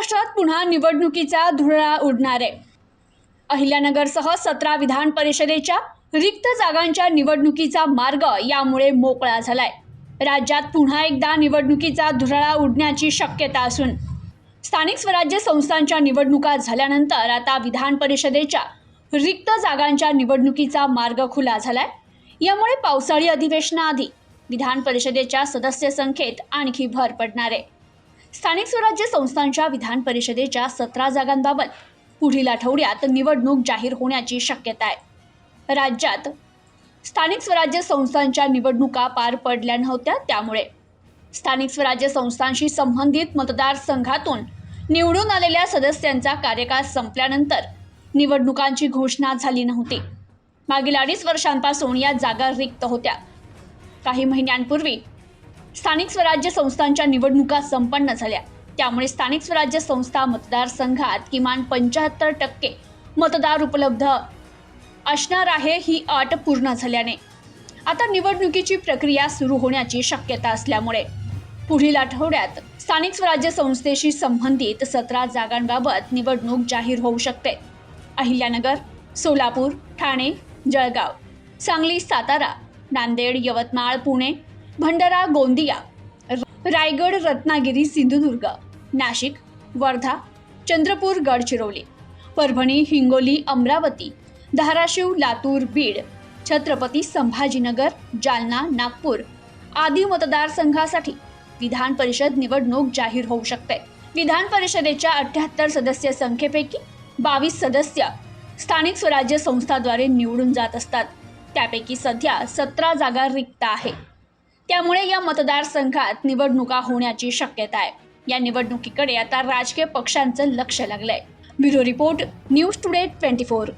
महाराष्ट्रात पुन्हा निवडणुकीचा धुरळा उडणार आहे। अहिल्यानगरसह 17 विधान परिषदेच्या रिक्त जागांच्या निवडणुकीचा मार्ग यामुळे मोकळा झालाय। राज्यात पुन्हा एकदा निवडणुकीचा धुरळा उडण्याची शक्यता असून स्थानिक स्वराज्य संस्थांच्या निवडणुका झाल्यानंतर आता विधान परिषदेच्या रिक्त जागांच्या निवडणुकीचा मार्ग खुला झालाय। यामुळे पावसाळी अधिवेशनाआधी विधान परिषदेच्या सदस्य संख्येत आणखी भर पडणार आहे। स्थानिक स्वराज्य संस्थांच्या विधान परिषदेच्या 17 जागांबाबत पुढील आठवड्यात निवडणूक जाहीर होण्याची शक्यता आहे। राज्यात स्थानिक स्वराज्य संस्थांच्या निवडणुका पार पडल्या नव्हत्या, त्यामुळे स्थानिक स्वराज्य संस्थांशी संबंधित मतदारसंघातून निवडून आलेल्या सदस्यांचा कार्यकाळ संपल्यानंतर निवडणुकांची घोषणा झाली नव्हती। मागील 2.5 वर्षांपासून या जागा रिक्त होत्या। काही महिन्यांपूर्वी स्थानिक स्वराज्य संस्थांच्या निवडणुका संपन्न झाल्या, त्यामुळे स्थानिक स्वराज्य संस्था मतदारसंघात किमान 75% मतदार उपलब्ध असणार आहे। ही अट पूर्ण झाल्याने आता निवडणुकीची प्रक्रिया सुरू होण्याची शक्यता असल्यामुळे पुढील आठवड्यात स्थानिक स्वराज्य संस्थेशी संबंधित 17 जागांबाबत निवडणूक जाहीर होऊ शकते। अहिल्यानगर, सोलापूर, ठाणे, जळगाव, सांगली, सातारा, नांदेड, यवतमाळ, पुणे, भंडारा, गोंदिया, रायगड, रत्नागिरी, सिंधुदुर्ग, नाशिक, वर्धा, चंद्रपूर, गडचिरोली, परभणी, हिंगोली, अमरावती, धाराशिव, लातूर, बीड, छत्रपती संभाजीनगर, जालना, नागपूर आदी मतदारसंघासाठी विधान परिषद निवडणूक जाहीर होऊ शकते। विधान परिषदेच्या 78 सदस्य संख्येपैकी 22 सदस्य स्थानिक स्वराज्य संस्थाद्वारे निवडून जात असतात। त्यापैकी सध्या 17 जागा रिक्त आहे, त्यामुळे या मतदारसंघात निवडणुका होण्याची शक्यता आहे। या निवडणुकीकडे आता राजकीय पक्षांचं लक्ष लागलंय। Bureau report, news today 24।